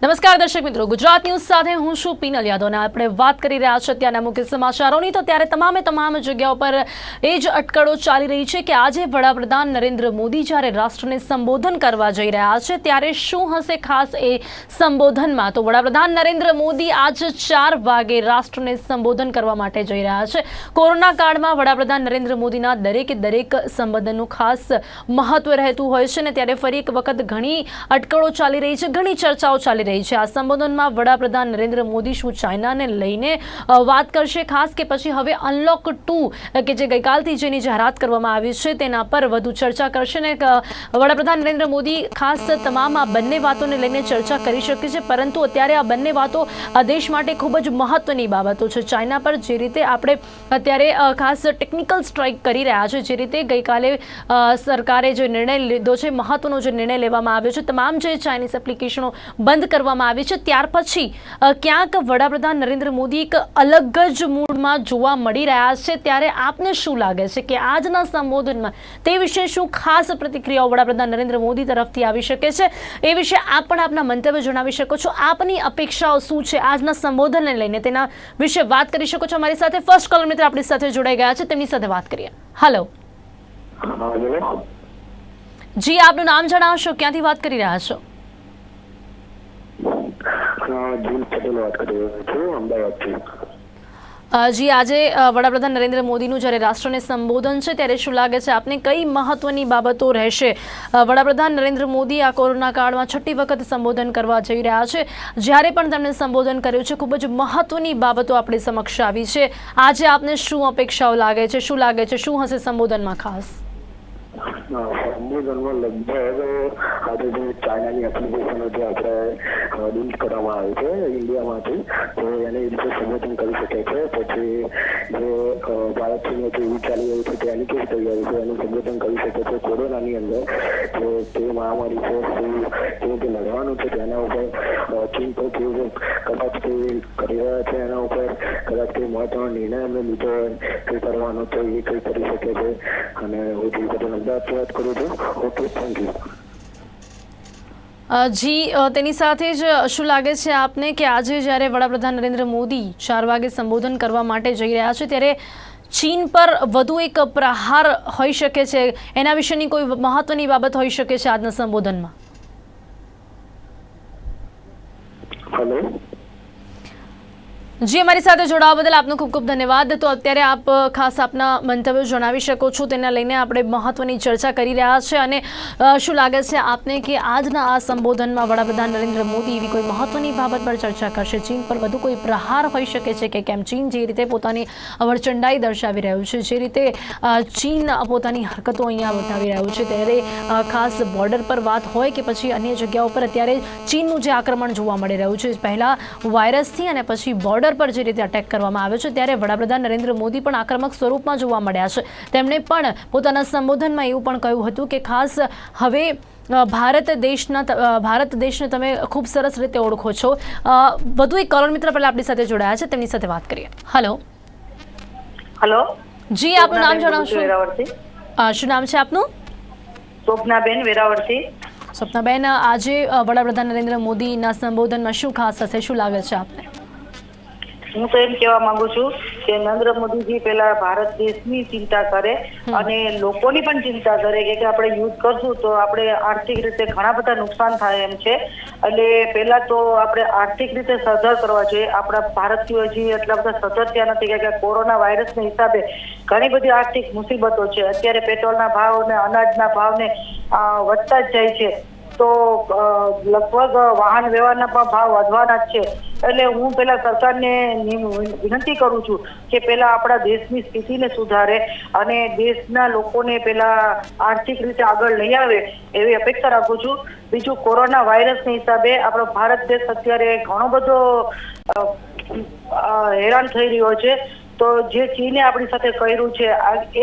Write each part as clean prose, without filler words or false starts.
નમસ્કાર દર્શક મિત્રો, ગુજરાત ન્યૂઝ સાથે હું છું પીનલ યાદવ અને આપણે વાત કરી રહ્યા છીએ અત્યારના મુખ્ય સમાચારોની। તો ત્યારે તમામ જગ્યાઓ પર એ જ અટકળો ચાલી રહી છે કે આજે વડાપ્રધાન નરેન્દ્ર મોદી જ્યારે રાષ્ટ્રને સંબોધન કરવા જઈ રહ્યા છે ત્યારે શું હશે ખાસ એ સંબોધનમાં। તો વડાપ્રધાન નરેન્દ્ર મોદી આજ 4 વાગે રાષ્ટ્રને સંબોધન કરવા માટે જઈ રહ્યા છે। કોરોના કાળમાં વડાપ્રધાન નરેન્દ્ર મોદીના દરેક સંબોધનનું ખાસ મહત્વ રહેતું હોય છે ને ત્યારે ફરી એક વખત ઘણી અટકળો ચાલી રહી છે, ઘણી ચર્ચાઓ ચાલી રહી છે। આ સંબોધનમાં વડાપ્રધાન નરેન્દ્ર મોદી શું ચાઇનાને લઈને વાત કરશે ખાસ કે પછી હવે અનલોક 2 કે જે ગઈકાલથી જેની જાહેરાત કરવામાં આવી છે તેના પર વધુ ચર્ચા કરશે ને વડાપ્રધાન નરેન્દ્ર મોદી ખાસ તમામ આ બંને વાતોને લઈને ચર્ચા કરી શકે છે, પરંતુ અત્યારે આ બંને વાતો દેશ માટે ખૂબ જ મહત્વની બાબતો છે। ચાઇના પર જે રીતે આપણે અત્યારે ખાસ ટેકનિકલ સ્ટ્રાઇક કરી રહ્યા છે, જે રીતે ગઈકાલે સરકારે જે નિર્ણય લીધો છે, મહત્વનો જે નિર્ણય લેવામાં આવ્યો છે, તમામ જે ચાઇનીઝ એપ્લિકેશનો બંધ કરવામાં આવી છે, ત્યાર પછી ક્યાંક વડાપ્રધાન નરેન્દ્ર મોદી એક અલગ જ મૂડમાં જોવા મળી રહ્યા છે। ત્યારે આપને શું લાગે છે કે આજના સંબોધનમાં તે વિશે શું ખાસ પ્રતિક્રિયાઓ વડાપ્રધાન નરેન્દ્ર મોદી તરફથી આવી શકે છે, એ વિશે આપ પણ આપના મંતવ્ય જણાવી શકો છો। આપની અપેક્ષાઓ શું છે આજના સંબોધનને લઈને, તેના વિશે વાત કરી શકો છો। અમારી સાથે ફર્સ્ટ કોલર મિત્ર આપણી સાથે જોડાઈ ગયા છે, તેમની સાથે વાત કરીએ। હેલો જી, આપનું નામ જણાવશો, ક્યાંથી વાત કરી રહ્યા છો? જી, આજે વડાપ્રધાન નરેન્દ્ર મોદીનું જ્યારે રાષ્ટ્રને સંબોધન છે ત્યારે શું લાગે છે આપને કઈ મહત્વની બાબતો રહેશે? વડાપ્રધાન નરેન્દ્ર મોદી આ કોરોના કાળમાં 6ઠી વખત સંબોધન કરવા જઈ રહ્યા છે। જ્યારે પણ તેમણે સંબોધન કર્યું છે ખૂબ જ મહત્વની બાબતો આપણી સમક્ષ આવી છે। આજે આપને શું અપેક્ષાઓ લાગે છે, શું લાગે છે શું હશે સંબોધનમાં ખાસ? સંબોધનમાં લગભગ આજે જે ચાઇનાની એપ્લિકેશનો જે આપણે ડિલીટ કરવામાં આવી છે ઇન્ડિયામાંથી, તો એને રીતે સંબોધન કરી શકે છે। પછી જે ભારતની જે યુદ્ધ ચાલી રહ્યું છે તેની કેવી તૈયારી છે એનું સંબોધન કરી શકે છે। કોરોનાની અંદર તો તે મહામારી છે તે જે લડવાનું છે તેના ઉપર ચીન પર કેવું કદાચ તે કરી રહ્યા છે એના ઉપર કદાચ તે મહત્વનો નિર્ણય એમને લીધો હોય તે કરવાનો તો એ કંઈ કરી શકે છે। અને હું તે બધું અમદાવાદથી વાત કરું છું। Okay, thank you. જી, તેની સાથે જ શું લાગે છે આપને કે આજે જ્યારે વડાપ્રધાન નરેન્દ્ર મોદી 4 વાગે સંબોધન કરવા માટે જઈ રહ્યા છે ત્યારે ચીન પર વધુ એક પ્રહાર હોઈ શકે છે, એના વિશેની કોઈ મહત્વની બાબત હોઈ શકે છે આજના સંબોધનમાં? હેલો જી, અમારી સાથે જોડાવા બદલ આપનો ખૂબ ખૂબ ધન્યવાદ। તો અત્યારે આપ ખાસ આપના મંતવ્યો જણાવી શકો છો, તેના લઈને આપણે મહત્વની ચર્ચા કરી રહ્યા છે। અને શું લાગે છે આપને કે આજના આ સંબોધનમાં વડાપ્રધાન નરેન્દ્ર મોદી એવી કોઈ મહત્વની બાબત પર ચર્ચા કરશે? ચીન પર વધુ કોઈ પ્રહાર હોઈ શકે છે કે કેમ? ચીન જે રીતે પોતાની વરચંડાઈ દર્શાવી રહ્યું છે, જે રીતે ચીન પોતાની હરકતો અહીંયા બતાવી રહ્યું છે, ત્યારે ખાસ બોર્ડર પર વાત હોય કે પછી અન્ય જગ્યાઓ પર અત્યારે ચીનનું જે આક્રમણ જોવા મળી રહ્યું છે, પહેલાં વાયરસથી અને પછી બોર્ડર પર જે રીતે અટેક કરવામાં આવ્યો છે, ત્યારે વડાપ્રધાન નરેન્દ્ર મોદી પણ આક્રમક સ્વરૂપમાં જોવા મળ્યા છે। તેમણે પણ પોતાના સંબોધનમાં એવું પણ કહ્યું હતું કે ખાસ હવે ભારત દેશને તમે ખૂબ સરસ રીતે ઓળખો છો। વધુ એક કોલર મિત્ર પહેલા આપણી સાથે જોડાયા છે, તેમની સાથે વાત કરીએ। હેલો જી, આપનું નામ જણાવશો? શું નામ છે આપનું? સ્વપ્નાબેન વેરાવળથી। સ્વપ્નાબેન, આજે વડાપ્રધાન નરેન્દ્ર મોદીના સંબોધનમાં શું ખાસ હશે, શું લાગે છે આપને? હું તો એમ કહેવા માંગુ છું કે નરેન્દ્ર મોદીજી પહેલા ભારત દેશની ચિંતા કરે અને લોકોની પણ ચિંતા કરે કે આપણે યુદ્ધ કરશું તો આપણે આર્થિક રીતે ઘણા બધા નુકસાન થાય એમ છે। એટલે પહેલા તો આપણે આર્થિક રીતે સદ્ધર કરવા જોઈએ। આપણા ભારતીયો હજી એટલા બધા સદ્ધર થયા નથી કે કોરોના વાયરસના હિસાબે ઘણી બધી આર્થિક મુસીબતો છે। અત્યારે પેટ્રોલના ભાવ અને અનાજના ભાવને વધતા જ જાય છે, તો લગભગ વાહન વ્યવહારના પણ ભાવ વધવાના જ છે। એટલે હું પેલા સરકારને વિનંતી કરું છું કે પેલા આપણા દેશની સ્થિતિને સુધારે અને દેશના લોકોને પેલા આર્થિક રીતે આગળ લઈ આવે એવી અપેક્ષા રાખું છું। બીજું, કોરોના વાયરસના હિસાબે આપણો ભારત દેશ અત્યારે ઘણો બધો હેરાન થઈ રહ્યો છે। તો જે ચીને આપણી સાથે કર્યું છે,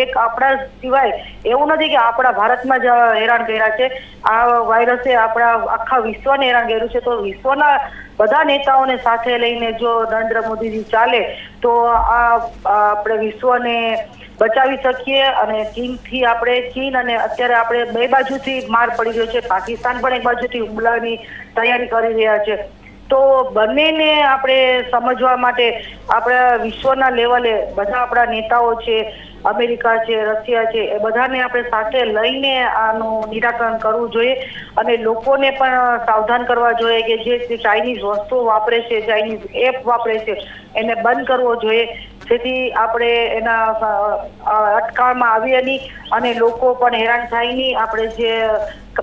એક આપણા સિવાય એવું નથી કે આપણા ભારતમાં જ હેરાન કર્યા છે। આ વાયરસે આપણા આખા વિશ્વને હેરાન કર્યું છે। તો વિશ્વના બધા નેતાઓને સાથે લઈને જો નરેન્દ્ર મોદીજી ચાલે તો આપણે વિશ્વને બચાવી શકીએ। અને ચીન અને અત્યારે આપણે બે બાજુથી માર પડી રહ્યો છે। પાકિસ્તાન પણ એક બાજુથી હુમલાની તૈયારી કરી રહ્યા છે। તો બંનેને આપણે સમજવા માટે આપણા વિશ્વના લેવલે બધા આપણા નેતાઓ છે, અમેરિકા છે, રશિયા છે, એ બધાને આપણે સાથે લઈને આનું નિરાકરણ કરવું જોઈએ અને લોકોને પણ સાવધાન કરવા જોઈએ કે જે ચાઇનીઝ વસ્તુઓ વાપરે છે, ચાઇનીઝ એપ વાપરે છે, એને બંધ કરવો જોઈએ, જેથી આપણે એના અટકાળમાં આવીએ નહીં અને લોકો પણ હેરાન થાય નહીં. આપણે જે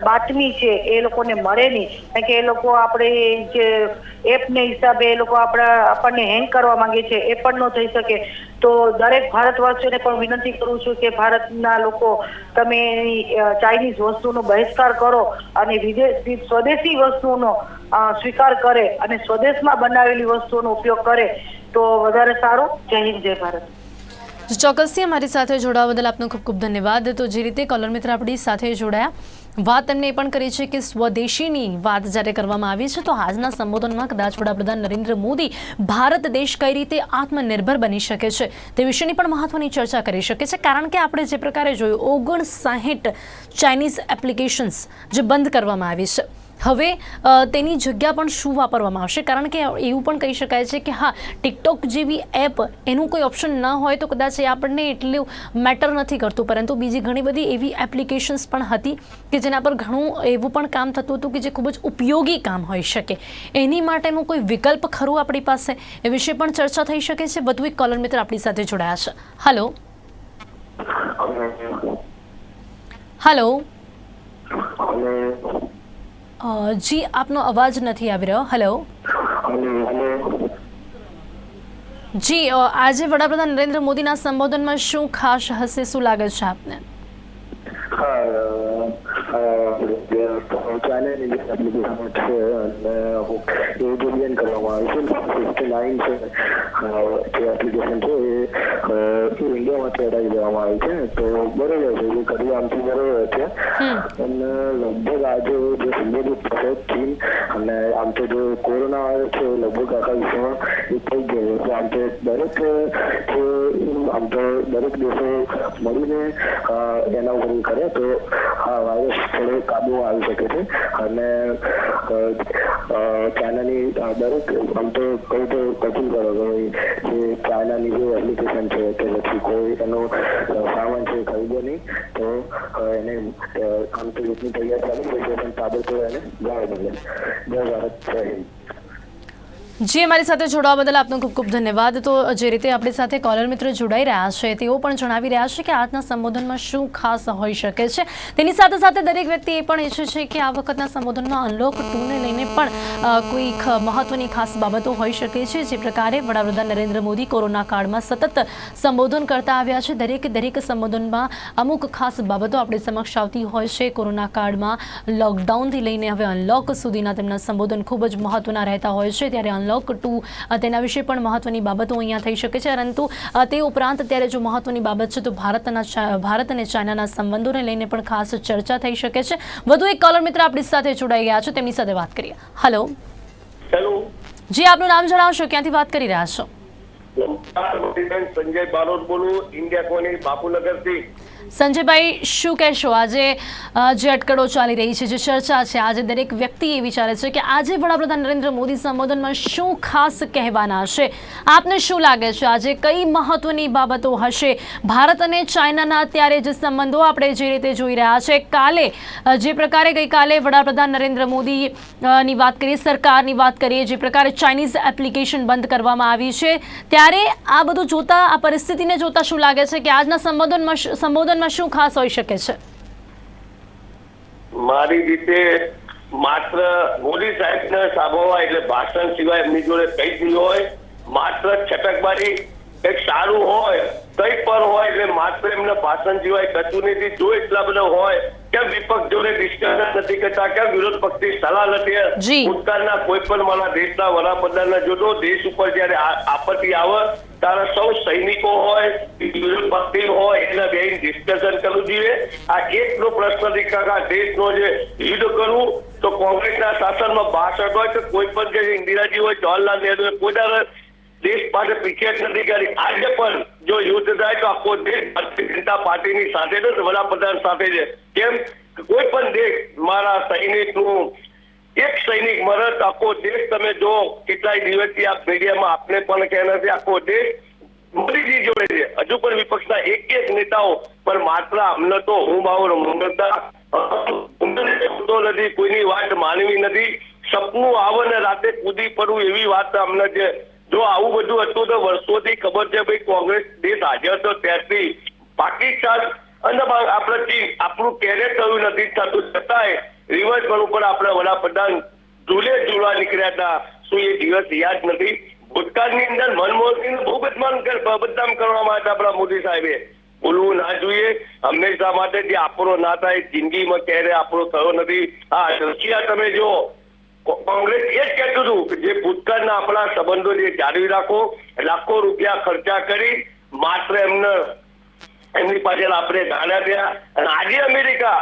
બાતમી છે એ લોકોને મળે નહીં, કારણ કે એ લોકો આપણે જે એપને હિસાબે એ લોકો આપણને હેંગ કરવા માંગે છે, એ પણ ન થઈ શકે. તો દરેક ભારતવાસીઓને પણ વિનંતી કરું છું કે ભારતના લોકો તમે ચાઇનીઝ વસ્તુનો બહિષ્કાર કરો અને સ્વદેશી વસ્તુનો સ્વીકાર કરે અને સ્વદેશમાં બનાવેલી વસ્તુઓનો ઉપયોગ કરે તો વધારે સારું. જય હિન્દ, જય ભારત. ચોક્કસથી અમારી સાથે જોડાવા બદલ આપનો ખૂબ ખૂબ ધન્યવાદ. તો જે રીતે કોલર મિત્ર આપણી સાથે જોડાયા, વાત એમને એ પણ કરી છે કે સ્વદેશીની વાત જ્યારે કરવામાં આવી છે તો આજના સંબોધનમાં કદાચ વડાપ્રધાન નરેન્દ્ર મોદી ભારત દેશ કઈ રીતે આત્મનિર્ભર બની શકે છે તે વિશેની પણ મહત્વની ચર્ચા કરી શકે છે. કારણ કે આપણે જે પ્રકારે જોયું 59 ચાઇનીઝ એપ્લિકેશન્સ જે બંધ કરવામાં આવી છે, હવે તેની જગ્યા પણ શું વાપરવામાં આવશે? કારણ કે એવું પણ કહી શકાય છે કે હા, ટિકટોક જેવી એપ એનું કોઈ ઓપ્શન ન હોય તો કદાચ એ આપણને એટલું મેટર નથી કરતું, પરંતુ બીજી ઘણી બધી એવી એપ્લિકેશન્સ પણ હતી કે જેના પર ઘણું એવું પણ કામ થતું હતું કે જે ખૂબ જ ઉપયોગી કામ હોઈ શકે. એની માટેનું કોઈ વિકલ્પ ખરું આપણી પાસે? એ વિશે પણ ચર્ચા થઈ શકે છે. વધુ એક કોલર મિત્ર આપણી સાથે જોડાયા છે. હલો હલો જી, આપનો અવાજ નથી આવી રહ્યો. હલો જી, આજે વડાપ્રધાન નરેન્દ્ર મોદીના સંબોધનમાં શું ખાસ હશે, શું લાગે છે આપને? ચાઇનાની જે એપ્લિકેશનો છે અને એ જે બેન કરવામાં આવી છે, 59 છે જે એપ્લિકેશન છે એ ઇન્ડિયામાંથી હટાવી દેવામાં આવી છે. તો બરોબર છે, જે કરી આમથી બરોબર છે. અને લગભગ આજે જે સંબોધિત થશે ચીન અને આમ તો જે કોરોના આવે છે લગભગ આખા વિશ્વમાં એ થઈ ગયો છે. આમ તો દરેક દેશો મળીને એના ઉપર કરે તો આ વાયરસ થોડો કાબુમાં આવી શકે છે. અને ચાઇનાની દરેક આમ તો કહું તો કચું કરો જે ચાઇનાની જે એપ્લિકેશન છે કે પછી કોઈ એનો સામાન છે ખરીદો નહીં તો એને આમ તો રીતની તૈયાર ચાલી રહી છે, પણ તાબડતોડ એને ગાળ મળે. જય ભારત, જય હિન્દ. જી, અમારી સાથે જોડાવા બદલ આપનો ખૂબ ખૂબ ધન્યવાદ. તો જે રીતે આપણી સાથે કોલર મિત્ર જોડાઈ રહ્યા છે તેઓ પણ જણાવી રહ્યા છે કે આજના સંબોધનમાં શું ખાસ હોઈ શકે છે. તેની સાથે સાથે દરેક વ્યક્તિ એ પણ ઈચ્છે છે કે આ વખતના સંબોધનમાં અનલોક 2ને લઈને પણ કોઈ મહત્વની ખાસ બાબતો હોઈ શકે છે. જે પ્રકારે વડાપ્રધાન નરેન્દ્ર મોદી કોરોના કાળમાં સતત સંબોધન કરતા આવ્યા છે, દરેક સંબોધનમાં અમુક ખાસ બાબતો આપણી સમક્ષ આવતી હોય છે. કોરોના કાળમાં લોકડાઉનથી લઈને હવે અનલોક સુધીના તેમના સંબોધન ખૂબ જ મહત્વના રહેતા હોય છે. ત્યારે અનલોક 2 તેના વિશે પણ મહત્વની બાબતો અહીંયા થઈ શકે છે. પરંતુ તે ઉપરાંત અત્યારે જો મહત્વની બાબત છે તો ભારત અને ચાઇનાના સંબંધોને લઈને પણ ખાસ ચર્ચા થઈ શકે છે. વધુ એક કોલર મિત્ર આપણી સાથે જોડાઈ ગયા છે, તેમની સાથે વાત કરીએ. હલો જી, આપનું નામ જણાવશો, ક્યાંથી વાત કરી રહ્યા છો? સંજય બારોટ બોલું, ઇન્ડિયા કોની બાપુનગરથી. સંજયભાઈ, શું કહેશો? આજે જે અટકળો ચાલી રહી છે, જે ચર્ચા છે, આજે દરેક વ્યક્તિ એ વિચારે છે કે આજે વડાપ્રધાન નરેન્દ્ર મોદી સંબોધનમાં શું ખાસ કહેવાના છે? આપને શું લાગે છે આજે કઈ મહત્વની બાબતો હશે? ભારત અને ચાઇનાના અત્યારે જે સંબંધો આપણે જે રીતે જોઈ રહ્યા છે, કાલે જે પ્રકારે ગઈકાલે વડાપ્રધાન નરેન્દ્ર મોદીની વાત કરીએ, સરકારની વાત કરીએ, જે પ્રકારે ચાઇનીઝ એપ્લિકેશન બંધ કરવામાં આવી છે, ત્યારે આ બધું જોતા, આ પરિસ્થિતિને જોતા શું લાગે છે કે આજના સંબોધનમાં શું ખાસ હોઈ શકે છે? મારી રીતે માત્ર મોદી સાહેબને સાંભળવા એટલે ભાષણ સિવાય એમની જોડે કઈ જ નહીં હોય. માત્ર છટકબારી એક સારું હોય, કઈ પણ હોય એટલે માત્ર એમને ભાષણ સિવાય કશું નથી. જો એટલા બધા હોય કેમ વિપક્ષ જોડે ડિસ્કશન નથી કરતા, કેમ વિરોધ પક્ષની સલાહ નથી? ભૂતકાળના કોઈ પણ મારા દેશના વડાપ્રધાનને જોતો દેશ ઉપર જયારે આપત્તિ આવે ત્યારે સૌ સૈનિકો હોય, વિરોધ પક્ષી હોય, એના બે ડિસ્કશન કરવું જોઈએ. આ એકનો પ્રશ્ન નથી કાકા દેશનો જે યુદ્ધ કરવું તો કોંગ્રેસના શાસનમાં 62 હોય કે કોઈ પણ જે ઇન્દિરાજી હોય, જવાહરલાલ નહેરુ કોઈ દેશ માટે પીછેહટ નથી કરી. આજે પણ જો યુદ્ધ થાય તો આખો દેશ ભારતીય જનતા પાર્ટીની સાથે છે, વડાપ્રધાન સાથે છે. કેમ કોઈ પણ દેશ મારા સૈનિકનું એક સૈનિક મરત આખો દેશ તમે જો કેટલાય દિવસથી આ મીડિયામાં આપને પણ કહે નથી, આખો દેશ મોદીજી જોડે છે. હજુ પણ વિપક્ષના એક નેતાઓ પણ માત્ર અમને તો હું બાવો મંગળતા નથી, કોઈની વાત માનવી નથી, સપનું આવે ને રાતે કૂદી પડવું એવી વાત અમને છે. જો આવું બધું હતું તો વર્ષોથી ખબર છે ભાઈ કોંગ્રેસ દેશ હાજર હતો ત્યારથી પાકિસ્તાન અને આપણે ચીન આપણું કેરેટ થયું નથી થતું, છતાંય રિવર્સ પર ઉપર આપણા વડાપ્રધાન જોડવા નીકળ્યા હતા. શું એ દિવસ યાદ નથી? ભૂતકાળની અંદર મનમોહનસિંહ બહુ બદનામ કરવામાં હતા આપણા મોદી સાહેબે. બોલવું ના જોઈએ હંમેશા માટે, જે આપણો ના થાય જિંદગીમાં ક્યારે આપણો થયો નથી. હા, રશિયા તમે જો કોંગ્રેસ એ જ કહેતું હતું કે જે ભૂતકાળના આપણા સંબંધો જે જાળવી રાખો, લાખો રૂપિયા ખર્ચા કરી માત્ર એમની પાછળ આપણે ગાળ્યા થયા. અને આજે અમેરિકા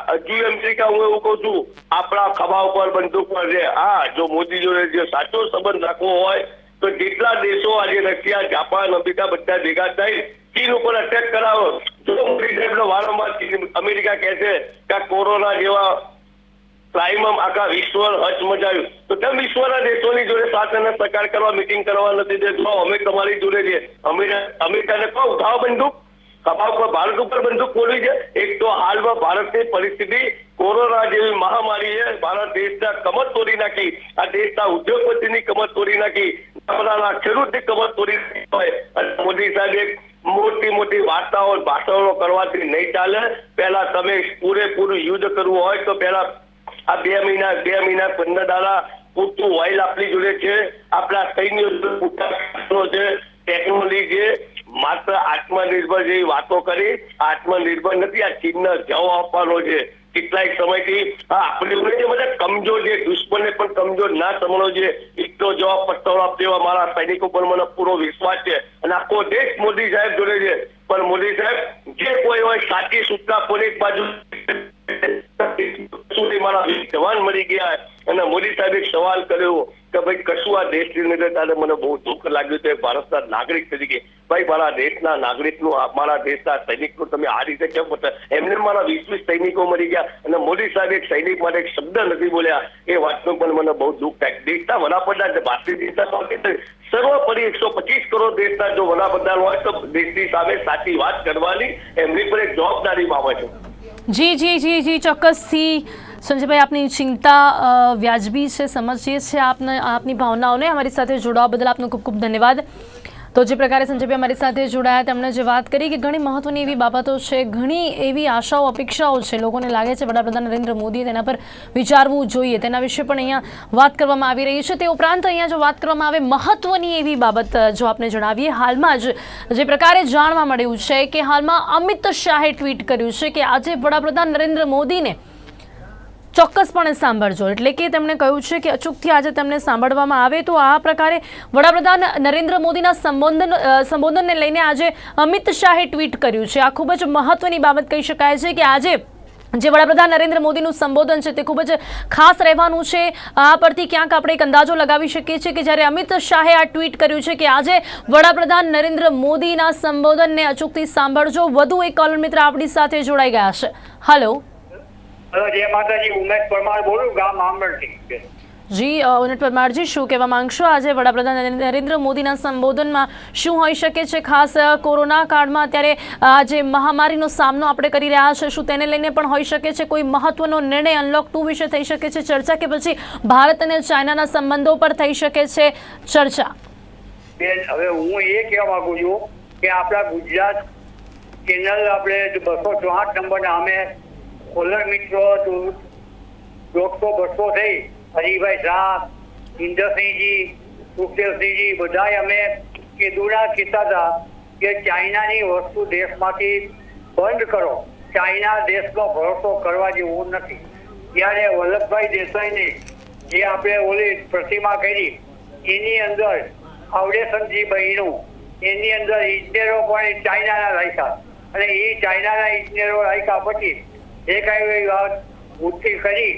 હું એવું કઉ છું આપણા ખભા ઉપર બંદૂક પર છે. હા, જો મોદી જોડે જે સાચો સંબંધ રાખવો હોય તો જેટલા દેશો આજે રશિયા, જાપાન, અમેરિકા બધા ભેગા થઈ ચીન ઉપર અટેક કરાવો. જો મોદી સાહેબનો વારંવાર અમેરિકા કહે છે કે કોરોના જેવા ક્રાઇમમાં આખા વિશ્વ હચમચાવ્યું, તો તેમ વિશ્વના દેશોની જોડે સાથ અને સહકાર કરવા મિટિંગ કરવા નથી દેતો. અમે તમારી જોડે છે. અમેરિકાને કહો ઉઠાવો બંદૂક, ખભા ઉપર ભારત ઉપર બંદૂક ખોલી છે. એક તો હાલમાં ભારતની પરિસ્થિતિ કોરોના જેવી મહામારી છે, ભારત દેશના કમર તોડી નાખી, આ દેશના ઉદ્યોગપતિની કમર તોડી નાખી, ગામડાના ખેડૂતની કમર તોડી નાખી હોય. અને મોદી સાહેબ મોટી વાર્તાઓ ભાષણો કરવાથી નહીં ચાલે. પહેલા તમે પૂરેપૂરું યુદ્ધ કરવું હોય તો પહેલા આ 2 મહિના 15 દાડા પૂરતું ઓઇલ આપણી જોડે છે, આપણા સૈન્યો છે, ટેકનોલોજી છે. માત્ર આત્મનિર્ભર જેવી વાતો કરી, આત્મનિર્ભર નથી, આ ચીનને જવાબ આપવાનો છે. કેટલાય સમયથી આપણે બધા કમજોર છે, દુશ્મનને પણ કમજોર ના સમજો છે. એટલો જવાબ પટ્ટો આપવા મારા સૈનિકો પર મને પૂરો વિશ્વાસ છે. અને આખો દેશ મોદી સાહેબ જોડે છે. પણ મોદી સાહેબ જે કોઈ હોય સાચી સૂચના પોલીસ બાજુ મારા જવાન મરી ગયા. અને મોદી સાહેબે સવાલ કર્યો કે ભાઈ કશું આ દેશની અંદર ત્યારે મને બહુ દુઃખ લાગ્યું છે ભારતના નાગરિક તરીકે. ભાઈ મારા દેશના નાગરિકનું, મારા દેશના સૈનિકનું તમે આ રીતે કેમ બતા? એમને મારા 20 સૈનિકો મરી ગયા અને મોદી સાહેબ એક સૈનિક માટે એક શબ્દ નથી બોલ્યા. એ વાતનું પણ મને બહુ દુઃખ થાય. દેશના વડાપ્રધાન ભારતીય દેશના સર્વોપરી 125 કરોડ દેશના જો વડાપ્રધાન હોય તો દેશની સામે સાચી વાત કરવાની એમની પર એક જવાબદારીમાં આવે છે. જી ચોક્કસથી સંજયભાઈ, આપની ચિંતા વ્યાજબી છે, સમજીએ છીએ આપની ભાવનાઓને. અમારી સાથે જોડાવા બદલ આપનો ખૂબ ખૂબ ધન્યવાદ. તો જે પ્રકારે સંજયભાઈ અમારી સાથે જોડાયા, તેમણે જે વાત કરી કે ઘણી મહત્વની એવી બાબતો છે, ઘણી એવી આશાઓ અપેક્ષાઓ છે, લોકોને લાગે છે વડાપ્રધાન નરેન્દ્ર મોદી તેના પર વિચારવું જોઈએ, તેના વિશે પણ અહીંયા વાત કરવામાં આવી રહી છે. તે ઉપરાંત અહીંયા જો વાત કરવામાં આવે મહત્વની એવી બાબત જો આપણે જણાવીએ, હાલમાં જ જે પ્રકારે જાણવા મળ્યું છે કે હાલમાં અમિત શાહે ટ્વીટ કર્યું છે કે આજે વડાપ્રધાન નરેન્દ્ર મોદીને ચોક્કસપણે સાંભળજો. એટલે કે તેમણે કહ્યું છે કે અચૂકથી આજે તેમને સાંભળવામાં આવે. તો આ પ્રકારે વડાપ્રધાન નરેન્દ્ર મોદીના સંબોધનને લઈને આજે અમિત શાહે ટ્વીટ કર્યું છે. આ ખૂબ જ મહત્વની બાબત કહી શકાય છે કે આજે જે વડાપ્રધાન નરેન્દ્ર મોદીનું સંબોધન છે તે ખૂબ જ ખાસ રહેવાનું છે. આ પરથી ક્યાંક આપણે એક અંદાજો લગાવી શકીએ છીએ કે જ્યારે અમિત શાહે આ ટ્વીટ કર્યું છે કે આજે વડાપ્રધાન નરેન્દ્ર મોદીના સંબોધનને અચૂકથી સાંભળજો. વધુ એક કોલર મિત્ર આપણી સાથે જોડાઈ ગયા છે. હેલો. જય માતાજી, ઉમેશ પરમાર બોલું, ગામ આંબરથી. જી ઉમેશ પરમારજી, શું કહેવા માંગશો? આજે વડાપ્રધાન નરેન્દ્ર મોદીના સંબોધનમાં શું હોઈ શકે છે ખાસ? કોરોના કાળમાં અત્યારે આ જે મહામારીનો સામનો આપણે કરી રહ્યા છે, શું તેને લઈને પણ હોઈ શકે છે કોઈ મહત્વનો નિર્ણય? અનલોક 2 વિશે થઈ શકે છે ચર્ચા, કે પછી ભારત અને ચાઇનાના સંબંધો પર થઈ શકે છે ચર્ચા? બેન, હવે હું એ કહેવા માંગુ છું કે આપણા ગુજરાત ચેનલ આપણે 264 નંબરના અમે કોલર મિત્રો 100-200 થઈ, હરિભાઈ શાહ, ઇન્દ્રસિંહજી, સુખદેવસિંહજી બધાય અમે કીધુના કીધા હતા કે ચાઇનાની વસ્તુ દેશમાંથી બંધ કરો, ચાઇના દેશનો ભરોસો કરવા જેવું નથી. ત્યારે વલ્લભભાઈ દેસાઈને જે આપણે ઓલી પ્રતિમા કરી એની અંદર ફાઉન્ડેશનજી બન્યું, એની અંદર ઇજનેરો પણ ચાઇનાના રાખ્યા અને એ ચાઇનાના ઇજનેરો રાખ્યા પછી જે કાંઈ વાત ઉઠી કરી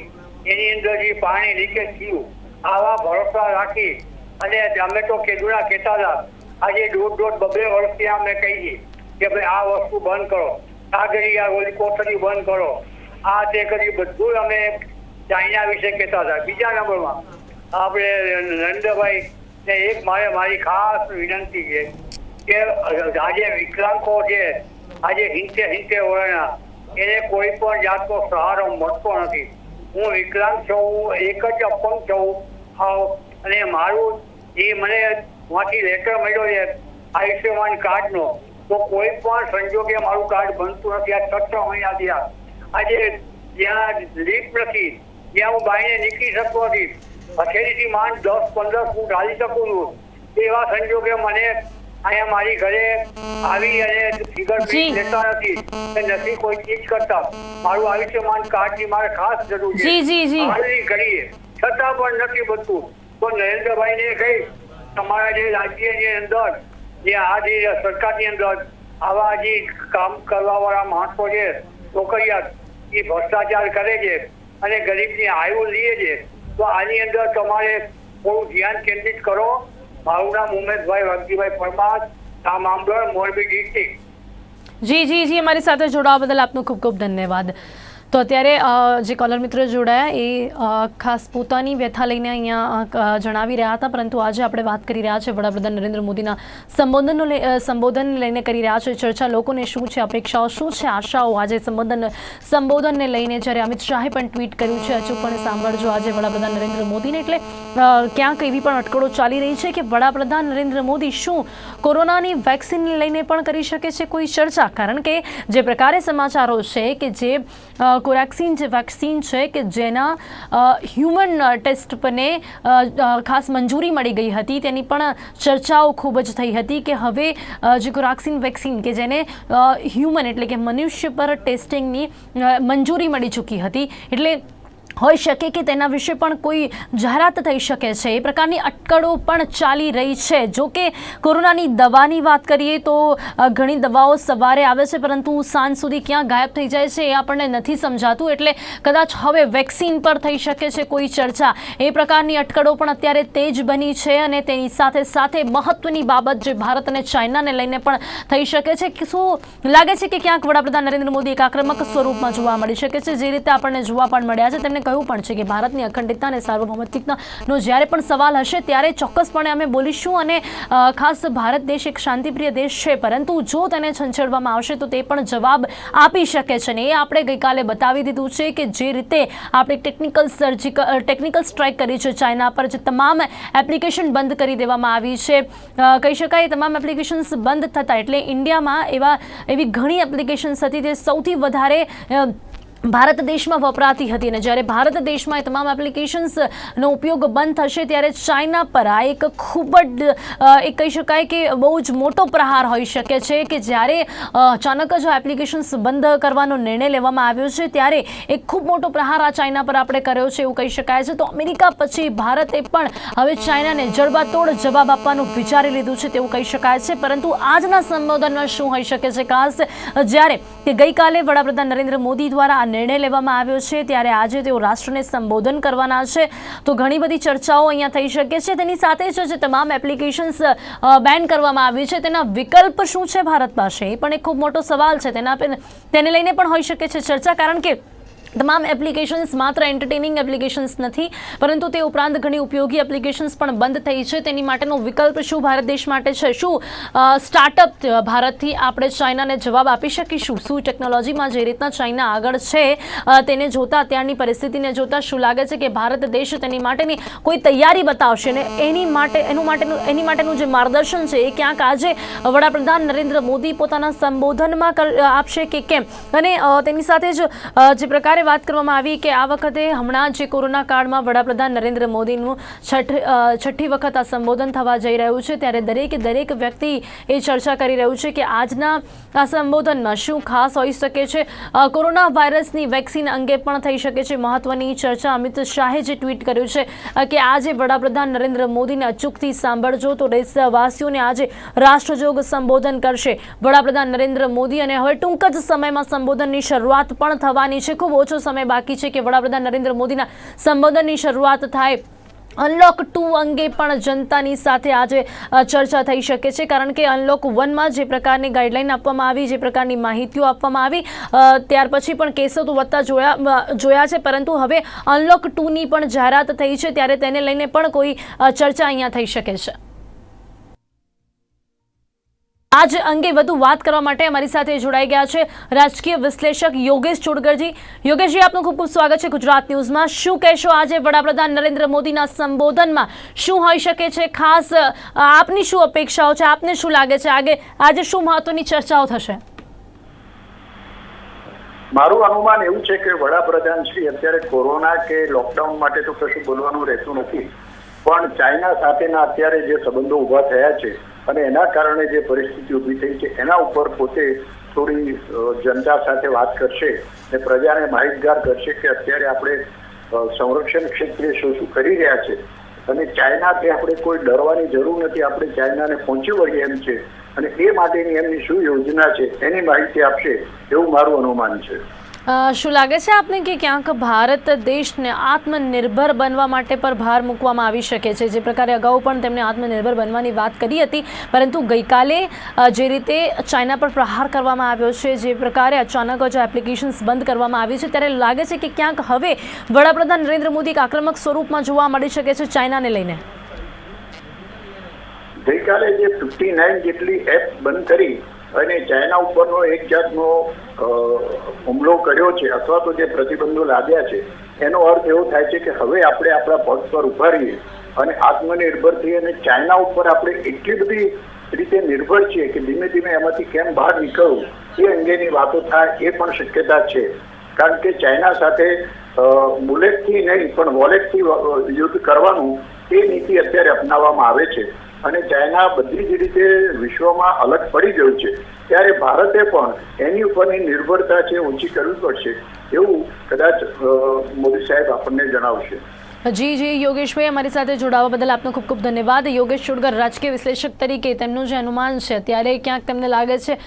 એની અંદર જે પાણી લીકેજ થયું, આવા ભરોસા રાખી અને અમે તો કેદુના કહેતા હતા. આજે 1.5-2 વર્ષથી અમે કહીએ કે ભાઈ આ વસ્તુ બંધ કરો, આ કરી આ ઓલી કોથળી બંધ કરો, આ તે કરી બધું અમે ચાઇના વિશે કહેતા હતા. બીજા નંબરમાં આપણે નરેન્દ્રભાઈ ને એક મારી ખાસ વિનંતી છે કે આજે વિકલાંગો છે, આજે 70 વર્ષના, એને કોઈ પણ જાતનો સહારો મળતો નથી. હું વિકલાંગ છું, હું એક જ અપંગ છું અને મારું જે મને માંથી લેટર મળ્યો છે આયુષ્યમાન કાર્ડનો, તો કોઈ પણ સંજોગે મારું કાર્ડ બનતું નથી. આ 6 મહિના થયા. આજે જ્યાં લીફ્ટ નથી, જ્યાં હું બાઈને નીકળી શકતો નથી, હથેળીથી માંડ 10-15 ફૂટ હાલી શકું છું, એવા સંજોગે મને અહીંયા મારી ઘરે આવી અને ફિંગરપ્રિન્ટ લેતા નથી કોઈ ચીજ કરતા. મારું આયુષ્યમાન કાર્ડની મારે ખાસ જરૂર છે. હાલની ઘડીએ છતાં પણ નથી બનતું. તો નરેન્દ્રભાઈને કહી તમારા જે રાજ્યની અંદર જે આ જે સરકારની અંદર આવા જે કામ કરવા વાળા માણસો છે, નોકરિયાત, એ ભ્રષ્ટાચાર કરે છે અને ગરીબની આયુ લે છે, તો આની અંદર તમારે થોડું ધ્યાન કેન્દ્રિત કરો. મારું નામ ઉમેશભાઈ વાઘજીભાઈ પરમાર, ગામ આંબળ, મોરબી ડિસ્ટ્રિક્ટ. જી અમારી સાથે જોડાવા બદલ આપનો ખૂબ ખૂબ ધન્યવાદ. તો અત્યારે જે કોલર મિત્રો જોડાયા એ ખાસ પોતાની વ્યથા લઈને અહીંયા જણાવી રહ્યા હતા, પરંતુ આજે આપણે વાત કરી રહ્યા છે વડાપ્રધાન નરેન્દ્ર મોદીના સંબોધન લઈને કરી રહ્યા છે ચર્ચા. લોકોને શું છે અપેક્ષાઓ, શું છે આશાઓ આજે સંબોધનને લઈને, જ્યારે અમિત શાહે પણ ટ્વીટ કર્યું છે, અચૂકપણે સાંભળજો આજે વડાપ્રધાન નરેન્દ્ર મોદીને. એટલે ક્યાંક એવી પણ અટકળો ચાલી રહી છે કે વડાપ્રધાન નરેન્દ્ર મોદી શું કોરોનાની વેક્સિનને લઈને પણ કરી શકે છે કોઈ ચર્ચા, કારણ કે જે પ્રકારે સમાચારો છે કે જે કોવેક્સિન જે વેક્સિન છે કે જેના હ્યુમન ટેસ્ટ પરને ખાસ મંજૂરી મળી ગઈ હતી, તેની પણ ચર્ચાઓ ખૂબ જ થઈ હતી કે હવે જે કોવેક્સિન વેક્સિન કે જેને હ્યુમન એટલે કે મનુષ્ય પર ટેસ્ટિંગની મંજૂરી મળી ચૂકી હતી, એટલે હોઈ શકે કે તેના વિશે પણ કોઈ જાહેરાત થઈ શકે છે. એ પ્રકારની અટકળો પણ ચાલી રહી છે. જો કે કોરોનાની દવાની વાત કરીએ તો ઘણી દવાઓ સવારે આવે છે પરંતુ સાંજ સુધી ક્યાં ગાયબ થઈ જાય છે એ આપણને નથી સમજાતું. એટલે કદાચ હવે વેક્સિન પર થઈ શકે છે કોઈ ચર્ચા. એ પ્રકારની અટકળો પણ અત્યારે તેજ બની છે અને તેની સાથે સાથે મહત્વની બાબત જે ભારત અને ચાઇનાને લઈને પણ થઈ શકે છે. કે શું લાગે છે કે ક્યાંક વડાપ્રધાન નરેન્દ્ર મોદી એક આક્રમક સ્વરૂપમાં જોવા મળી શકે છે, જે રીતે આપણને જોવા પણ મળ્યા છે. તેમણે કહ્યું પણ છે કે ભારતની અખંડિતતા અને સાર્વભૌમત્વનો જ્યારે પણ સવાલ હશે ત્યારે ચોક્કસપણે અમે બોલીશું અને ખાસ ભારત દેશ એક શાંતિપ્રિય દેશ છે, પરંતુ જો તેને છંછેડવામાં આવશે તો તે પણ જવાબ આપી શકે છે. ને એ આપણે ગઈકાલે બતાવી દીધું છે કે જે રીતે આપણે ટેકનિકલ સ્ટ્રાઇક કરી છે ચાઇના પર, જે તમામ એપ્લિકેશન બંધ કરી દેવામાં આવી છે, કહી શકાય તમામ એપ્લિકેશન્સ બંધ થતા એટલે ઇન્ડિયામાં એવી ઘણી એપ્લિકેશન્સ હતી જે સૌથી વધારે ભારત દેશમાં વપરાતી હતી, અને જ્યારે ભારત દેશમાં એ તમામ એપ્લિકેશન્સનો ઉપયોગ બંધ થશે ત્યારે ચાઇના પર આ એક ખૂબ જ એક કહી શકાય કે બહુ જ મોટો પ્રહાર હોઈ શકે છે કે જ્યારે અચાનક જ એપ્લિકેશન્સ બંધ કરવાનો નિર્ણય લેવામાં આવ્યો છે ત્યારે એક ખૂબ મોટો પ્રહાર આ ચાઇના પર આપણે કર્યો છે એવું કહી શકાય છે. તો અમેરિકા પછી ભારતે પણ હવે ચાઇનાને જડબાતોડ જવાબ આપવાનું વિચારી લીધું છે તેવું કહી શકાય છે. પરંતુ આજના સંબોધનમાં શું હોઈ શકે છે, ખાસ જ્યારે કે ગઈકાલે વડાપ્રધાન નરેન્દ્ર મોદી દ્વારા નિર્ણય લેવામાં આવ્યો છે ત્યારે આજે તેઓ રાષ્ટ્રને સંબોધન કરવાના છે, તો ઘણી બધી ચર્ચાઓ અહીંયા થઈ શકે છે. તેની સાથે જ જે તમામ એપ્લિકેશન્સ બેન કરવામાં આવી છે તેના વિકલ્પ શું છે ભારત પાસે, એ પણ એક ખૂબ મોટો સવાલ છે. તેને લઈને પણ હોઈ શકે છે ચર્ચા, કારણ કે તમામ એપ્લિકેશન્સ માત્ર એન્ટરટેનિંગ એપ્લિકેશન્સ નથી પરંતુ તે ઉપરાંત ઘણી ઉપયોગી એપ્લિકેશન્સ પણ બંધ થઈ છે. તેની માટેનો વિકલ્પ શું ભારત દેશ માટે છે? શું સ્ટાર્ટઅપ ભારતથી આપણે ચાઇનાને જવાબ આપી શકીશું? શું ટેકનોલોજીમાં જે રીતના ચાઇના આગળ છે તેને જોતા, અત્યારની પરિસ્થિતિને જોતા શું લાગે છે કે ભારત દેશ તેની માટેની કોઈ તૈયારી બતાવશે ને એની માટેનું જે માર્ગદર્શન છે એ ક્યાંક આજે વડાપ્રધાન નરેન્દ્ર મોદી પોતાના સંબોધનમાં આપશે કે કેમ? અને તેની સાથે જ જે પ્રકારે વાત કરવામાં આવી કે આ વખતે હમણાં જે કોરોના કાળમાં વડાપ્રધાન નરેન્દ્ર મોદીનું છઠ્ઠી વખત આ સંબોધન થવા જઈ રહ્યું છે ત્યારે દરેક વ્યક્તિ એ ચર્ચા કરી રહ્યું છે કે આજના આ સંબોધનમાં શું ખાસ હોઈ શકે છે. કોરોના વાયરસની વેક્સિન અંગે પણ થઈ શકે છે મહત્વની ચર્ચા. અમિત શાહે જે ટ્વીટ કર્યું છે કે આજે વડાપ્રધાન નરેન્દ્ર મોદીને અચૂકથી સાંભળજો, તો દેશવાસીઓને આજે રાષ્ટ્રજોગ સંબોધન કરશે વડાપ્રધાન નરેન્દ્ર મોદી, અને હવે ટૂંક જ સમયમાં સંબોધનની શરૂઆત પણ થવાની છે. ખૂબ ઓછો સમય બાકી છે કે વડાપ્રધાન નરેન્દ્ર મોદીના સંબોધનની શરૂઆત થાય અનલોક 2 અંગે પણ જનતાની સાથે આજે ચર્ચા થઈ શકે છે, કારણ કે અનલોક 1માં જે પ્રકારની ગાઈડલાઈન આપવામાં આવી, જે પ્રકારની માહિતીઓ આપવામાં આવી, ત્યાર પછી પણ કેસો તો વધતા જોયા છે, પરંતુ હવે અનલોક 2ની પણ જાહેરાત થઈ છે, ત્યારે તેને લઈને પણ કોઈ ચર્ચા અહીંયા થઈ શકે છે. આજ અંગે વધુ વાત કરવા માટે અમારી સાથે જોડાઈ ગયા છે રાજકીય વિશ્લેષક યોગેશ ચોડગરજી. યોગેશજી, આપનું ખૂબ ખૂબ સ્વાગત છે ગુજરાત ન્યૂઝમાં. શું કહેશો આજે વડાપ્રધાન નરેન્દ્ર મોદીના સંબોધનમાં શું હોઈ શકે છે ખાસ? આપની શું અપેક્ષાઓ છે? આપને શું લાગે છે આજે શું મહત્વની ચર્ચાઓ થશે? મારું અનુમાન એવું છે કે વડાપ્રધાન શ્રી અત્યારે કોરોના કે લોકડાઉન માટે તો કશું બોલવાનું રહેતું નથી, પણ ચાઇના સાથેના અત્યારે જે સંબંધો ઊભા થયા છે અને એના કારણે જે પરિસ્થિતિ ઊભી થઈ છે એના ઉપર પોતે થોડી જનતા સાથે વાત કરશે અને પ્રજાને માહિતગાર કરશે કે અત્યારે આપણે સંરક્ષણ ક્ષેત્રે શું કરી રહ્યા છે અને ચાઇનાથી આપણે કોઈ ડરવાની જરૂર નથી, આપણે ચાઇનાને પહોંચી વળીએ એમ છે અને એ માટેની એમની શું યોજના છે એની માહિતી આપશે એવું મારું અનુમાન છે. શું લાગે છે આપને કે ક્યાંક ભારત દેશને આત્મનિર્ભર બનવા માટે પર ભાર મૂકવામાં આવી શકે છે? જે પ્રકારે અગાઉ પણ તેમણે આત્મનિર્ભર બનવાની વાત કરી હતી, પરંતુ ગઈકાલે જે રીતે ચાઇના પર પ્રહાર કરવામાં આવ્યો છે, જે પ્રકારે અચાનક જ એપ્લિકેશન્સ બંધ કરવામાં આવી છે, ત્યારે લાગે છે કે ક્યાંક હવે વડાપ્રધાન નરેન્દ્ર મોદી એક આક્રમક સ્વરૂપમાં જોવા મળી શકે છે ચાઇનાને લઈને. ગઈકાલે જે 59 જેટલી એપ બંધ કરી અને ચાઇના ઉપરનો એક જાતનો હુમલો કર્યો છે અથવા તો જે પ્રતિબંધો લાદ્યા છે, એનો અર્થ એવો થાય છે કે હવે આપણે આપણા પગ પર ઉભા રહીએ અને આત્મનિર્ભર થઈએ અને ચાઇના ઉપર આપણે એટલી બધી રીતે નિર્ભર છીએ કે ધીમે ધીમે એમાંથી કેમ બહાર નીકળવું એ અંગેની વાતો થાય એ પણ શક્યતા છે. કારણ કે ચાઇના સાથે બુલેટથી નહીં પણ વોલેટથી યુદ્ધ કરવાનું એ નીતિ અત્યારે અપનાવવામાં આવે છે અને ચાઇના બધી જ રીતે વિશ્વમાં અલગ પડી ગયું છે, ત્યારે ભારતે પણ એની ઉપરની નિર્ભરતા છે ઓછી કરવી પડશે એવું કદાચ મોદી સાહેબ આપણને જણાવશે. જી યોગેશભાઈ, અમારી સાથે જોડાવા બદલ આપનો ખૂબ ખૂબ ધન્યવાદ. યોગેશ ચોડગર, રાજકીય વિશ્લેષક તરીકે તેમનું જે અનુમાન છે, ત્યારે ક્યાંક તેમને લાગે છે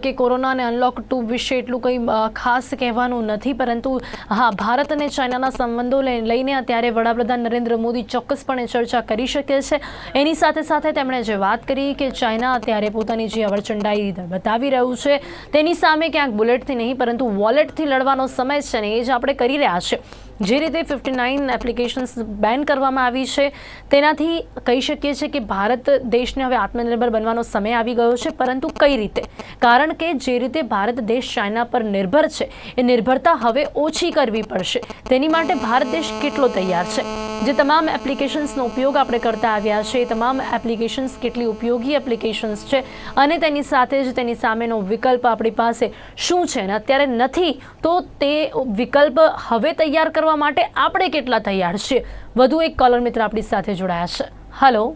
કે કોરોના અને અનલોક 2 વિશે એટલું કંઈ ખાસ કહેવાનું નથી, પરંતુ હા, ભારત અને ચાઇનાના સંબંધો લઈને અત્યારે વડાપ્રધાન નરેન્દ્ર મોદી ચોક્કસપણે ચર્ચા કરી શકે છે. એની સાથે સાથે તેમણે જે વાત કરી કે ચાઇના અત્યારે પોતાની જે અવરચંડાઈ બતાવી રહ્યું છે, તેની સામે ક્યાંક બુલેટથી નહીં પરંતુ વોલેટથી લડવાનો સમય છે ને એ જ આપણે કરી રહ્યા છે. જે રીતે 59 એપ્લિકેશન્સ બેન કરવામાં આવી છે, તેનાથી કહી શકીએ છીએ કે ભારત દેશને હવે આત્મનિર્ભર બનવાનો સમય આવી ગયો છે, પરંતુ કઈ રીતે? કારણ કે જે રીતે ભારત દેશ ચાઇના પર નિર્ભર છે, એ નિર્ભરતા હવે ઓછી કરવી પડશે. તેની માટે ભારત દેશ કેટલો તૈયાર છે? જે તમામ એપ્લિકેશન્સનો ઉપયોગ આપણે કરતા આવ્યા છે, એ તમામ એપ્લિકેશન્સ કેટલી ઉપયોગી એપ્લિકેશન્સ છે અને તેની સાથે જ તેની સામેનો વિકલ્પ આપણી પાસે શું છે ને અત્યારે નથી, તો તે વિકલ્પ હવે તૈયાર કરવા માટે આપણે કેટલા તૈયાર છીએ? વધુ એક કોલર મિત્ર આપણી સાથે જોડાયા છે. હેલો.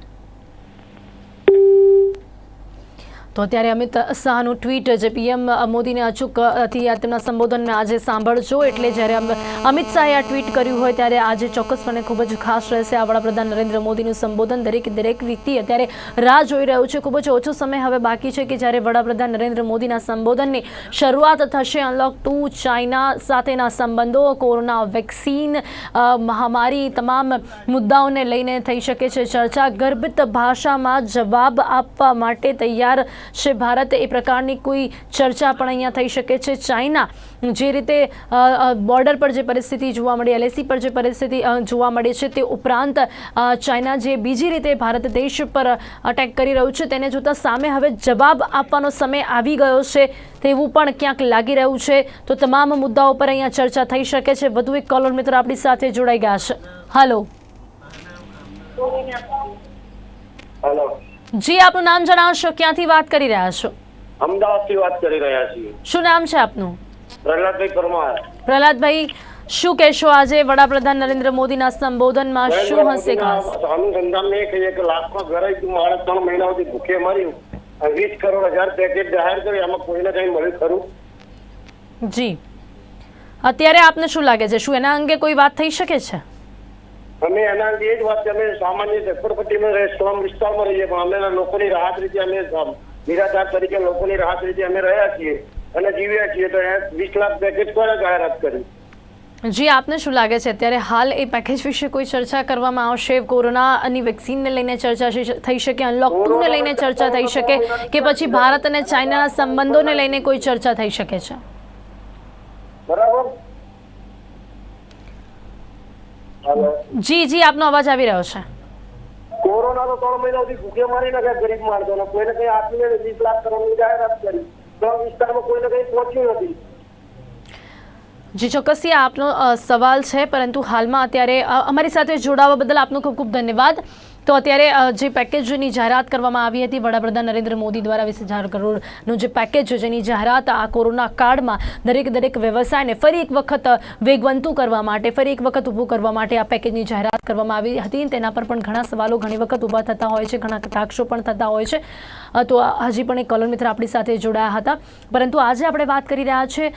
તો અત્યારે અમિત શાહનું ટ્વીટ જે પીએમ મોદીને અચૂકથી તેમના સંબોધનમાં આજે સાંભળજો, એટલે જ્યારે અમિત શાહે આ ટ્વીટ કર્યું હોય ત્યારે આજે ચોક્કસપણે ખૂબ જ ખાસ રહેશે આ વડાપ્રધાન નરેન્દ્ર મોદીનું સંબોધન. દરેક વ્યક્તિ અત્યારે રાહ જોઈ રહ્યું છે. ખૂબ જ ઓછો સમય હવે બાકી છે કે જ્યારે વડાપ્રધાન નરેન્દ્ર મોદીના સંબોધનની શરૂઆત થશે. અનલોક 2, ચાઇના સાથેના સંબંધો, કોરોના વેક્સિન, મહામારી, તમામ મુદ્દાઓને લઈને થઈ શકે છે ચર્ચા. ગર્ભિત ભાષામાં જવાબ આપવા માટે તૈયાર છે ભારત, એ પ્રકારની કોઈ ચર્ચા પણ અહીંયા થઈ શકે છે. ચાઇના જે રીતે બોર્ડર પર જે પરિસ્થિતિ જોવા મળી, LAC પર જે પરિસ્થિતિ જોવા મળી છે, તે ઉપરાંત ચાઇના જે બીજી રીતે ભારત દેશ પર અટેક કરી રહ્યું છે, તેને જોતાં સામે હવે જવાબ આપવાનો સમય આવી ગયો છે તેવું પણ ક્યાંક લાગી રહ્યું છે. તો તમામ મુદ્દાઓ પર અહીંયા ચર્ચા થઈ શકે છે. વધુ એક કોલર મિત્ર આપણી સાથે જોડાઈ ગયા છે. હેલો. હેલો જી, આપનું નામ જણાવશો? ક્યાંથી વાત કરી રહ્યા છો? અમદાવાદથી વાત કરી રહ્યા છીએ. શું નામ છે આપનું? પ્રહલાદભાઈ પરમાર. પ્રહલાદભાઈ, શું કહેશો આજે વડાપ્રધાન નરેન્દ્ર મોદીના સંબોધનમાં શું હશે ખાસ? અનુસંધાન એ કહીએ કે લાખમાં ગરાઈ માણસ 3 મહિના સુધી ભૂખે મર્યું, 20 કરોડ 1000 પેકેટ જાહેર કર્યું, આમાં કોઈને કઈ મળ્યું ખરું? જી, અત્યારે આપને શું લાગે છે, શું એના અંગે કોઈ વાત થઈ શકે છે? અમે એના અંગે એ જ વાત, અમે સામાન્ય ઝપડપટ્ટીમાં સ્લમ વિસ્તારમાં રહીએ, પણ અમે લોકોની રાહત રીતે અમે નિરાધાર તરીકે લોકોની રાહત રીતે અમે રહ્યા છીએ અને જીવ્યા છીએ. તો 20 લાખ પેકેજ કોને જાહેરાત કરી? જી, આપને શું લાગે છે અત્યારે હાલ એ પેકેજ વિશે કોઈ ચર્ચા કરવામાં આવશે? કોરોનાની વેક્સિનને લઈને ચર્ચા થઈ શકે, અનલોક 2 ને લઈને ચર્ચા થઈ શકે, કે પછી ભારત અને ચાઇનાના સંબંધોને લઈને કોઈ ચર્ચા થઈ શકે છે? બરાબર. જી જી, આપનો અવાજ આવી રહ્યો છે. કોરોના તો 3 મહિના સુધી ભૂખે મારી નાખ્યા ગરીબ માણસોને. કોઈને કઈ આપીને 20 લાખ કરોડની જાહેરાત કરી, તો વિસ્તારમાં કોઈને કઈ પહોંચ્યું નથી. જી, ચોક્કસથી આપનો સવાલ છે, પરંતુ હાલમાં અત્યારે અમારી સાથે જોડાવા બદલ આપનો ખૂબ ખૂબ ધન્યવાદ. તો અત્યારે જે પેકેજની જાહેરાત કરવામાં આવી હતી વડાપ્રધાન નરેન્દ્ર મોદી દ્વારા 20,000 કરોડનું જે પેકેજ છે, જેની જાહેરાત આ કોરોના કાળમાં દરેક વ્યવસાયને ફરી એક વખત વેગવંતું કરવા માટે, ફરી એક વખત ઊભું કરવા માટે આ પેકેજની જાહેરાત કરવામાં આવી હતી. તેના પર પણ ઘણા સવાલો ઘણી વખત ઊભા થતા હોય છે, ઘણા કટાક્ષો પણ થતા હોય છે. તો હજી પણ એક કોલર મિત્ર આપણી સાથે જોડાયા હતા, પરંતુ આજે આપણે વાત કરી રહ્યા છીએ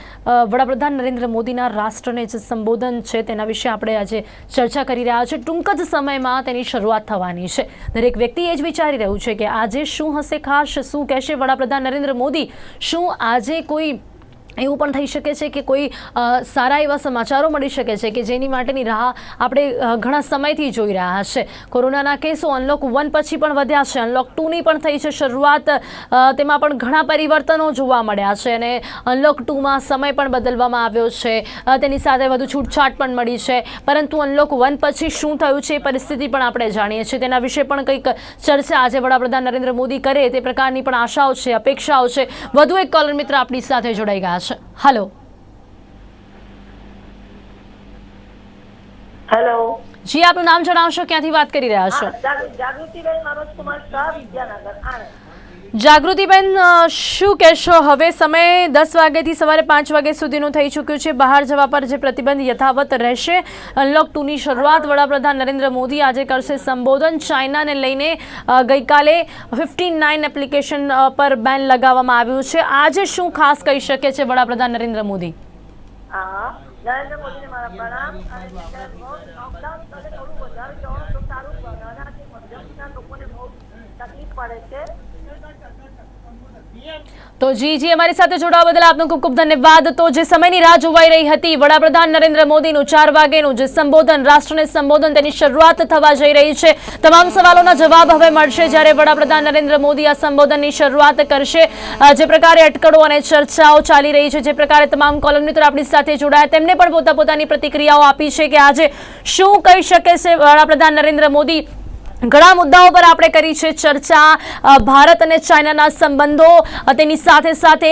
વડાપ્રધાન નરેન્દ્ર મોદીના રાષ્ટ્રને જે સંબોધન છે તેના વિશે આપણે આજે ચર્ચા કરી રહ્યા છીએ. ટૂંક જ સમયમાં તેની શરૂઆત થવાની છે. દરેક વ્યક્તિ એ જ વિચારી રહ્યું છે કે આજે શું હશે ખાસ, શું કહેશે વડાપ્રધાન નરેન્દ્ર મોદી? શું આજે કોઈ એવું પણ થઈ શકે છે કે કોઈ સારા એવા સમાચારો મળી શકે છે કે જેની માટેની રાહ આપણે ઘણા સમયથી જોઈ રહ્યા છે? કોરોનાના કેસો અનલોક 1 પછી પણ વધ્યા છે, અનલોક 2ની પણ થઈ છે શરૂઆત, તેમાં પણ ઘણા પરિવર્તનો જોવા મળ્યા છે, અને અનલોક 2માં સમય પણ બદલવામાં આવ્યો છે, તેની સાથે વધુ છૂટછાટ પણ મળી છે. પરંતુ અનલોક 1 પછી શું થયું છે એ પરિસ્થિતિ પણ આપણે જાણીએ છીએ. તેના વિશે પણ કંઈક ચર્ચા આજે વડાપ્રધાન નરેન્દ્ર મોદી કરે તે પ્રકારની પણ આશાઓ છે, અપેક્ષાઓ છે. વધુ એક કોલર મિત્ર આપણી સાથે જોડાઈ ગયા છે. હેલો. હેલો જી, આપનું નામ જણાવશો, ક્યાંથી વાત કરી રહ્યા છો? જાગૃતિબેન મનોજ કુમાર શાહ, વિદ્યાનગર, આણંદ. જાગૃતિબેન, શું કહેશો? હવે સમય 10 વાગ્યાથી સવારે 5 વાગ્યા સુધીનું થઈ ચૂક્યું છે. બહાર જવા પર જે પ્રતિબંધ યથાવત રહેશે. અનલોક 2ની શરૂઆત વડાપ્રધાન નરેન્દ્ર મોદી આજે કરશે સંબોધન. ચાઇનાને લઈને ગઈકાલે 59 એપ્લિકેશન પર બેન લગાવવામાં આવ્યું છે. આજે શું ખાસ કહી શકે છે વડાપ્રધાન નરેન્દ્ર મોદી? નરેન્દ્ર મોદીને મારા પ્રણામ. અને લોકડાઉન થોડું વધારે જવાનું તો સારું, નાનાથી મધ્યમના લોકોને બહુ તકલીફ પડે છે. તો જી, અમારી સાથે જોડાવા બદલ આપનો ખૂબ ખૂબ ધન્યવાદ. તો જે સમયની રાહ જોવાઈ રહી હતી, વડાપ્રધાન નરેન્દ્ર મોદીનું 4 વાગ્યાનું જે સંબોધન, રાષ્ટ્રને સંબોધન, તેની શરૂઆત થવા જઈ રહી છે. તમામ સવાલોના જવાબ હવે મળશે જ્યારે વડાપ્રધાન નરેન્દ્ર મોદી આ સંબોધનની શરૂઆત કરશે. જે પ્રકારે અટકળો અને ચર્ચાઓ ચાલી રહી છે, જે પ્રકારે તમામ કોલમ મિત્રો આપણી સાથે જોડાયા, તેમને પણ પોતાની પ્રતિક્રિયાઓ આપી છે કે આજે શું કહી શકે છે વડાપ્રધાન નરેન્દ્ર મોદી. ઘણા મુદ્દાઓ પર આપણે કરી છે ચર્ચા. ભારત અને ચાઇનાના સંબંધો, તેની સાથે સાથે